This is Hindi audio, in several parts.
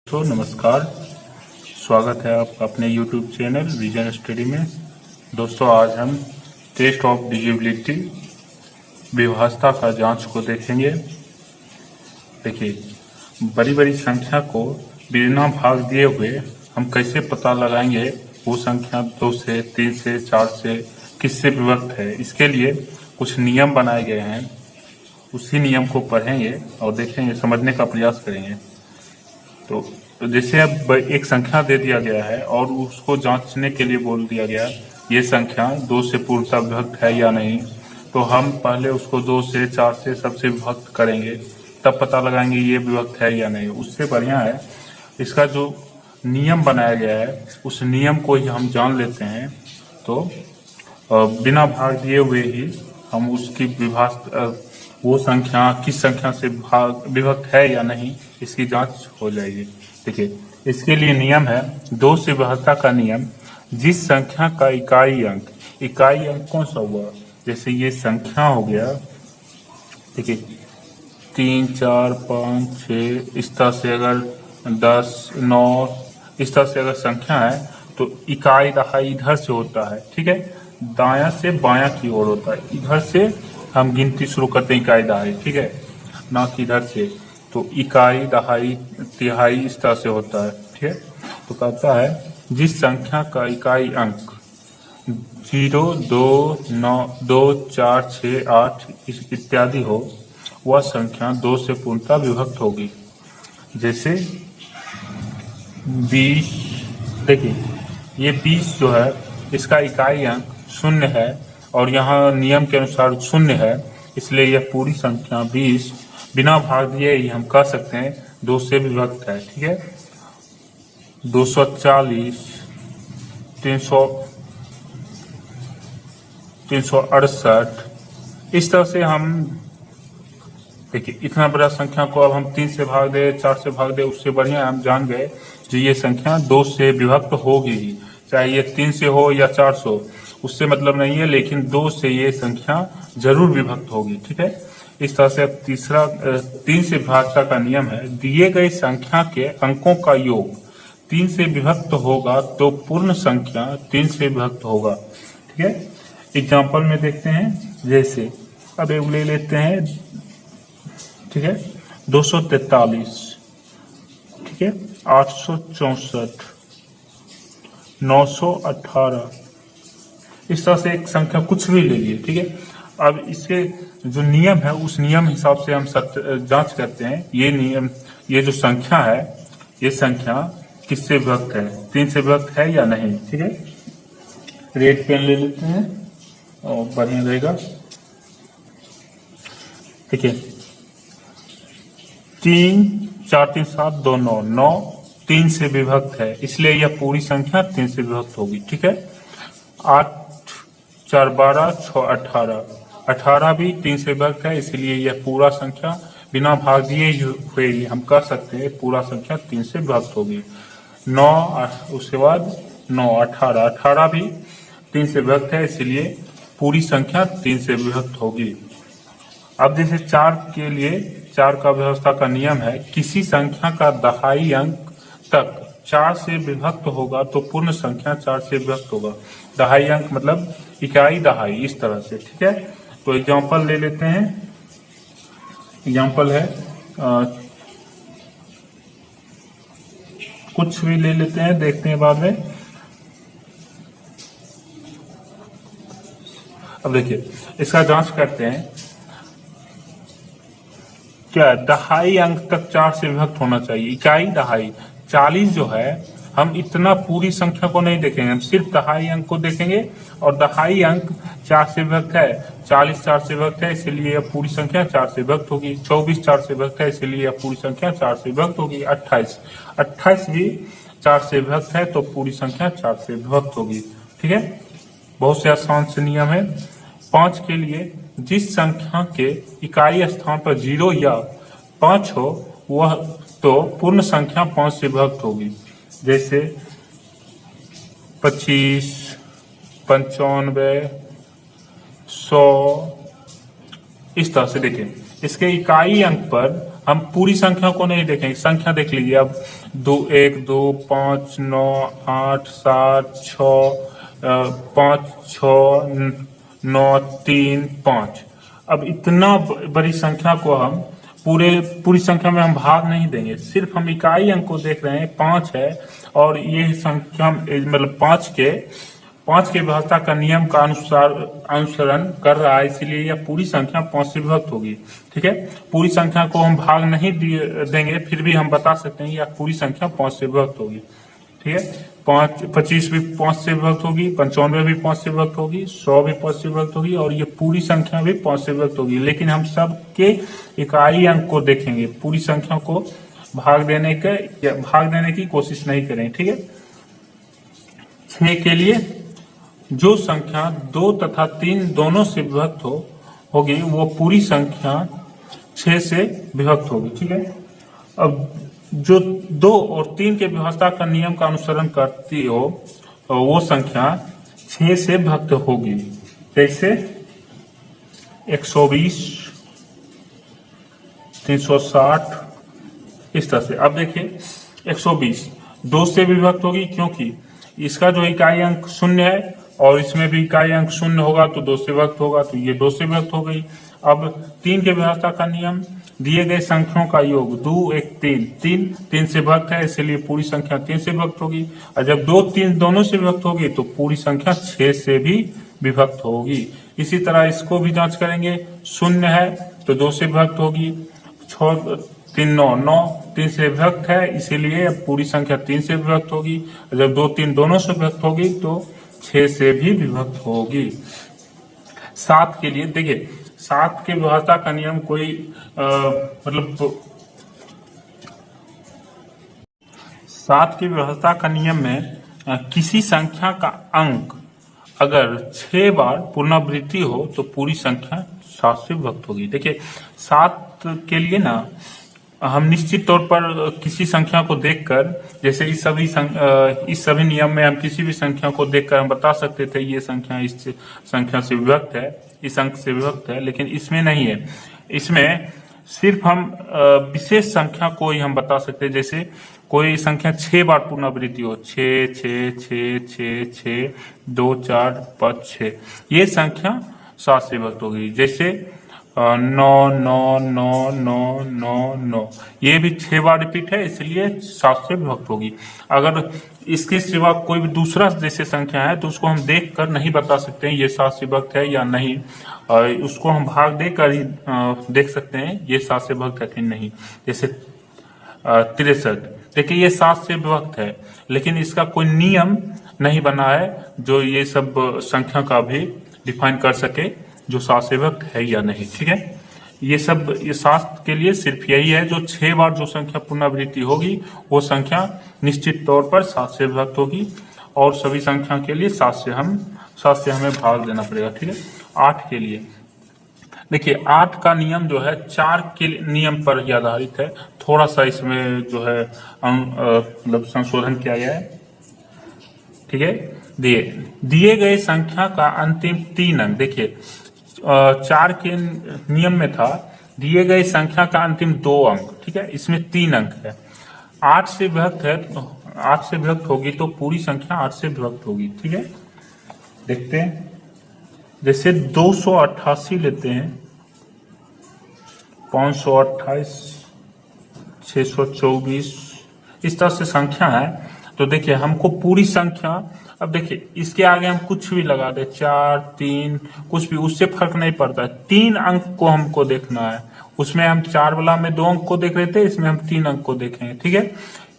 नमस्कार। स्वागत है आपका अपने YouTube चैनल विजन स्टडी में। दोस्तों, आज हम टेस्ट ऑफ डिजिबिलिटी विभाषा का जांच को देखेंगे। देखिए, बड़ी बड़ी संख्या को बिना भाग दिए हुए हम कैसे पता लगाएंगे वो संख्या 2 से 3 से 4 से किससे विभक्त है। इसके लिए कुछ नियम बनाए गए हैं, उसी नियम को पढ़ेंगे और देखेंगे, समझने का प्रयास करेंगे। तो जैसे अब एक संख्या दे दिया गया है और उसको जांचने के लिए बोल दिया गया ये संख्या 2 से पूर्णतः विभक्त है या नहीं, तो हम पहले उसको 2 से 4 से सबसे विभक्त करेंगे, तब पता लगाएंगे ये विभक्त है या नहीं। उससे बढ़िया है इसका जो नियम बनाया गया है उस नियम को ही हम जान लेते हैं, तो बिना भाग दिए हुए ही हम उसकी वो संख्या किस संख्या से विभक्त है या नहीं इसकी जांच हो जाएगी। देखिए, इसके लिए नियम है 2 से विभक्तता का नियम। जिस संख्या का इकाई अंक कौन सा हुआ, जैसे ये संख्या हो गया, देखिए 3 4 5 6 इस तरह से, अगर 10 9 इस तरह से अगर संख्या है तो इकाई दहाई इधर से होता है, ठीक है, दायां से बायां की ओर होता है। इधर से हम गिनती शुरू करते हैं इकाई दहाई, ठीक है, ना कि इधर से। तो इकाई दहाई तिहाई इस तरह से होता है, ठीक है। तो कहता है जिस संख्या का इकाई अंक 0 2 9 2 4 6 8 इत्यादि हो, वह संख्या 2 से पूर्णतः विभक्त होगी। जैसे 20, देखिए ये 20 जो है इसका इकाई अंक 0 है और यहाँ नियम के अनुसार 0 है, इसलिए यह पूरी संख्या 20 बिना भाग दिए ही हम कह सकते हैं 2 से विभक्त है, ठीक है। 240 368 इस तरह से हम, देखिए इतना बड़ा संख्या को अब हम 3 से भाग दे 4 से भाग दे, उससे बढ़िया हम जान गए कि ये संख्या 2 से विभक्त होगी ही, चाहे ये 3 से हो या 4 से हो, उससे मतलब नहीं है, लेकिन 2 से ये संख्या जरूर विभक्त होगी, ठीक है। इस तरह से अब तीसरा 3 से विभाषा का नियम है दिए गए संख्या के अंकों का योग 3 से विभक्त होगा तो पूर्ण संख्या 3 से विभक्त होगा, ठीक है। एग्जाम्पल में देखते हैं, जैसे अब एक ले लेते हैं, ठीक है, 243, ठीक है, 864 918 इस तरह से एक संख्या कुछ भी ले लिए, ठीक है। अब इसके जो नियम है उस नियम हिसाब से हम जांच करते हैं ये नियम, ये जो संख्या है ये संख्या किससे विभक्त है, 3 से विभक्त है या नहीं, ठीक है। रेड पेन ले लेते हैं और बढ़िया रहेगा, ठीक है। 3 4 3 7 2 9 9 3 से विभक्त है, इसलिए यह पूरी संख्या 3 से विभक्त होगी, ठीक है। 8 4 12 6 18 18 भी 3 से विभक्त है, इसलिए यह पूरा संख्या बिना भाग दिए हुए ही हम कह सकते हैं पूरा संख्या 3 से विभक्त होगी। 9 उसके बाद 9 18 18 भी 3 से विभक्त है, इसलिए पूरी संख्या 3 से विभक्त होगी। अब जैसे 4 के लिए 4 का व्यवस्था का नियम है किसी संख्या का दहाई अंक तक 4 से विभक्त होगा तो पूर्ण संख्या 4 से विभक्त होगा। दहाई अंक मतलब इकाई दहाई इस तरह से, ठीक है। तो एग्जांपल ले लेते हैं, एग्जांपल है कुछ भी ले लेते हैं, देखते हैं बाद में। अब देखिए इसका जांच करते हैं, क्या दहाई अंक तक 4 से विभक्त होना चाहिए। इकाई दहाई 40 जो है, हम इतना पूरी संख्या को नहीं देखेंगे, हम सिर्फ दहाई अंक को देखेंगे और दहाई अंक 4 से विभक्त है, 40 4 से विभक्त है, इसलिए यह पूरी संख्या 4 से विभक्त होगी। 24 4 से विभक्त है, इसलिए यह पूरी संख्या 4 से विभक्त होगी। 28 भी 4 से विभक्त है तो पूरी संख्या 4 से विभक्त होगी, ठीक है। बहुत से आसान से नियम है। 5 के लिए जिस संख्या के इकाई स्थान पर 0 या 5 हो वह तो पूर्ण संख्या 5 से विभक्त होगी। जैसे 25 95 100 इस तरह से। देखिए इसके इकाई अंक पर हम पूरी संख्या को नहीं देखेंगे। संख्या देख लीजिए अब, 1 2 5 9 8 7 6 5 6 9 3 5। अब इतना बड़ी संख्या को हम पूरी संख्या में हम भाग नहीं देंगे, सिर्फ हम इकाई अंक को देख रहे हैं। 5 है और ये संख्या मतलब 5 के विभाज्यता का नियम का अनुसरण कर रहा है, इसलिए यह पूरी संख्या 5 से विभक्त होगी। ठीक है, पूरी संख्या को हम भाग नहीं देंगे, फिर भी हम बता सकते हैं यह पूरी संख्या 5 से विभक्त होगी। ठीक है, 25 भी 5 से विभक्त होगी, 95 भी 5 से विभक्त होगी, 100 भी 5 से विभक्त होगी और ये पूरी संख्या भी 5 से विभक्त होगी। लेकिन हम सबके इकाई अंक को देखेंगे, पूरी संख्या को भाग देने की कोशिश नहीं करें। ठीक है, 6 के लिए जो संख्या 2 तथा 3 दोनों से विभक्त होगी वो पूरी संख्या 6 से विभक्त होगी। ठीक है, अब जो 2 और 3 के विभाज्यता का नियम का अनुसरण करती हो वो संख्या 6 से विभक्त होगी। जैसे 120 360 इस तरह से। अब देखिए 120 2 से विभक्त होगी क्योंकि इसका जो इकाई अंक 0 है और इसमें भी इकाई अंक 0 होगा तो 2 से विभक्त होगा, तो ये 2 से विभक्त हो गई। अब 3 के विभाज्यता का नियम, दिए गए संख्याओं का योग 2 1 3 से विभक्त है, इसलिए पूरी संख्या 3 से विभक्त होगी। और जब 2 3 दोनों से विभक्त होगी तो पूरी संख्या 6 से भी विभक्त होगी। इसी तरह इसको भी जांच करेंगे, 0 है तो 2 से विभक्त होगी, 6 3 9 3 से विभक्त है, इसीलिए पूरी संख्या 3 से विभक्त होगी। जब 2 3 दोनों से विभक्त होगी तो 6 से भी विभक्त होगी। 7 के लिए देखिए, 7 के विभाज्यता का नियम कोई मतलब 7 के विभाज्यता का नियम में किसी संख्या का अंक अगर 6 बार पुनरावृत्ति हो तो पूरी संख्या 7 से विभक्त होगी। देखिए 7 के लिए ना हम निश्चित तौर पर किसी संख्या को देखकर, जैसे इस सभी नियम में हम किसी भी संख्या को देखकर हम बता सकते थे ये संख्या इस संख्या से विभक्त है, इस अंक से विभक्त है, लेकिन इसमें नहीं है। इसमें सिर्फ हम विशेष संख्या को ही हम बता सकते हैं। जैसे कोई संख्या 6 बार पुनरावृत्ति हो, 6 6 6 6 6 2 4 5 6, ये संख्या 7 से विभक्त होगी। जैसे 9 9 9 9 9 9, ये भी 6 बार रिपीट है, इसलिए 7 से विभक्त होगी। अगर इसके सिवा कोई भी दूसरा जैसे संख्या है तो उसको हम देख कर नहीं बता सकते हैं ये 7 से विभक्त है या नहीं, उसको हम भाग देकर ही देख सकते हैं ये 7 से विभक्त है कि नहीं। जैसे 63, देखिए ये 7 से विभक्त है, लेकिन इसका कोई नियम नहीं बना है जो ये सब संख्या का भी डिफाइन कर सके जो 7 से विभक्त है या नहीं। ठीक है, ये 7 के लिए सिर्फ यही है, जो 6 बार जो संख्या पुनरावृत्ति होगी वो संख्या निश्चित तौर पर 7 से विभक्त होगी, और सभी संख्या के लिए 7 से हमें भाग देना पड़ेगा। ठीक है, 8 के लिए देखिए 8 का नियम जो है 4 के नियम पर ही आधारित है। थोड़ा सा इसमें जो है मतलब संशोधन किया गया है। ठीक है, दिए गए संख्या का अंतिम 3 अंक, देखिए 4 के नियम में था दिए गए संख्या का अंतिम 2 अंक, ठीक है, इसमें 3 अंक है। 8 से विभक्त है, 8 से विभक्त होगी तो पूरी संख्या 8 से विभक्त होगी। ठीक है, देखते हैं। जैसे 288 लेते हैं, 528 624 इस तरह से संख्या है। तो देखिए हमको पूरी संख्या, अब देखिए इसके आगे हम कुछ भी लगा दे, 4 3 कुछ भी, उससे फर्क नहीं पड़ता है। 3 अंक को हमको देखना है, उसमें हम 4 वाला में 2 अंक को देख रहे थे, इसमें हम 3 अंक को देखेंगे। ठीक है,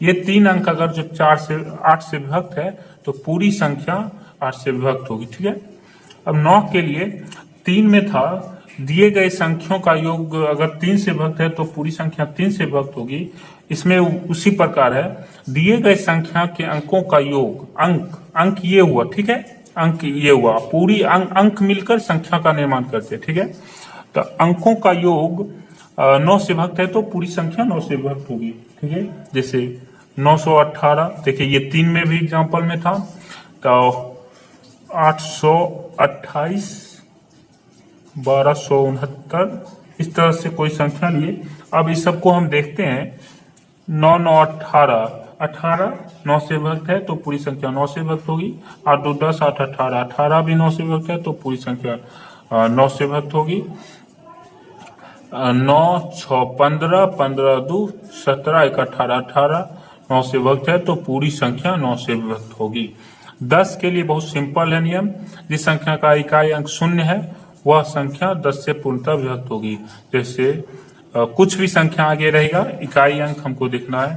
ये 3 अंक अगर जो 8 से विभक्त है तो पूरी संख्या 8 से विभक्त होगी। ठीक है, अब 9 के लिए 3 में था दिए गए संख्याओं का योग अगर 3 से विभक्त है तो पूरी संख्या 3 से विभक्त होगी। इसमें उसी प्रकार है, दिए गए संख्या के अंकों का योग, अंक ये हुआ, ठीक है, अंक ये हुआ, पूरी अंक मिलकर संख्या का निर्माण करते हैं। ठीक है, तो अंकों का योग 9 से विभक्त है तो पूरी संख्या 9 से विभक्त होगी। ठीक है, जैसे 918, देखिए ये 3 में भी एग्जाम्पल में था, तो 828 1269 इस तरह से कोई संख्या लिए अब इस सबको हम देखते हैं। 9 9 18, 18 9 से विभक्त है तो पूरी संख्या 9 से विभक्त होगी। 8 2 10, 8 18, 18 भी 9 से विभक्त है तो पूरी संख्या 9 से विभक्त होगी। 9 6 15, 15 2 17, 1 18, 18 9 से विभक्त है तो पूरी संख्या 9 से विभक्त होगी। 10 के लिए बहुत सिंपल है नियम, जिस संख्या का इकाई अंक 0 है वह संख्या 10 से पूर्णतः विभक्त होगी। जैसे कुछ भी संख्या आगे रहेगा, इकाई अंक हमको देखना है।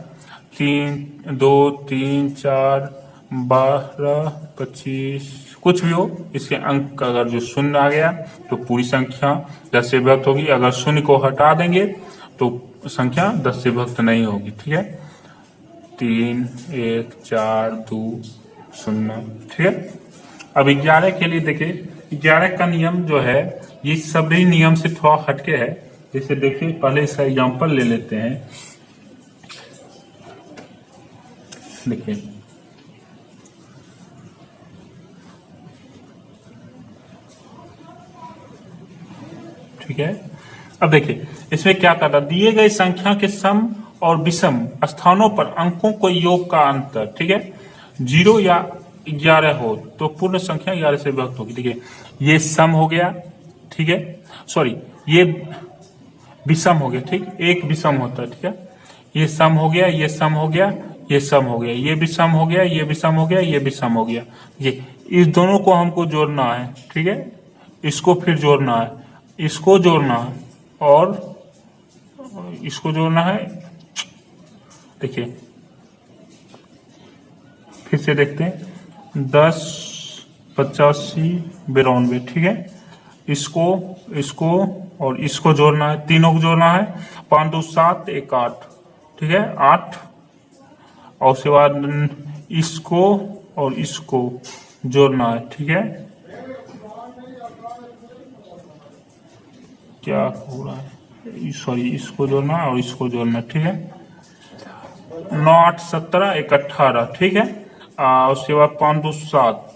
3 2 3 4 12 25 कुछ भी हो, इसके अंक का अगर जो 0 आ गया तो पूरी संख्या 10 से विभक्त होगी। अगर 0 को हटा देंगे तो संख्या 10 से विभक्त नहीं होगी। ठीक है, 3 1 4 2 0। ठीक है, अब 11 के लिए देखिए, 11 का नियम जो है ये सभी नियम से थोड़ा हटके है। जैसे देखिए, पहले इसका एग्जांपल ले लेते हैं। देखिए, ठीक है, अब देखिए इसमें क्या करता, दिए गए संख्या के सम और विषम स्थानों पर अंकों को योग का अंतर, ठीक है, 0 या 11 हो तो पूर्ण संख्या 11 से विभक्त होगी। ठीक है, ये सम हो गया, ठीक है, सॉरी ये विषम हो गया। ठीक, एक विषम होता है। ठीक है, ये सम हो गया, ये सम हो गया, ये सम हो गया, ये विषम हो गया, ये विषम हो गया, ये विषम हो गया। ये इस दोनों को हमको जोड़ना है। ठीक है, इसको फिर जोड़ना है, इसको जोड़ना है और इसको जोड़ना है। देखिए फिर से देखते हैं, 10 85 92। ठीक है, इसको इसको और इसको जोड़ना है, तीनों को जोड़ना है। 5 2 7 1 8। ठीक है, 8 और उसके बाद इसको और इसको जोड़ना है। ठीक है, क्या हो रहा है, सॉरी इसको जोड़ना है और इसको जोड़ना है। ठीक है, 9 8 17 1 18। ठीक है, उसके बाद 5 2 7,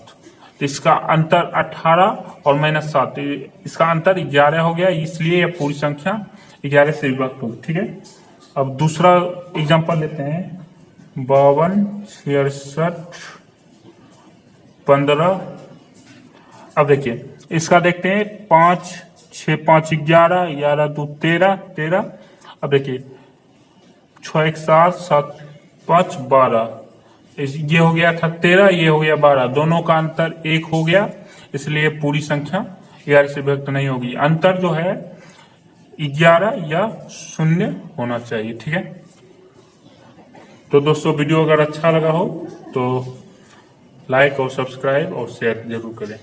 इसका अंतर 18 और -7, इसका अंतर 11 हो गया, इसलिए यह पूरी संख्या 11 से विभक्त होगी। ठीक है, अब दूसरा एग्जांपल लेते हैं। 52 66 15। अब देखिए इसका देखते हैं, 5 6 5 11 11 2 13 13। अब देखिए 6 1 7 7 5 12, ये हो गया था 13, ये हो गया 12, दोनों का अंतर 1 हो गया, इसलिए पूरी संख्या 11 से विभक्त नहीं होगी। अंतर जो है 11 या 0 होना चाहिए। ठीक है, तो दोस्तों वीडियो अगर अच्छा लगा हो तो लाइक और सब्सक्राइब और शेयर जरूर करें।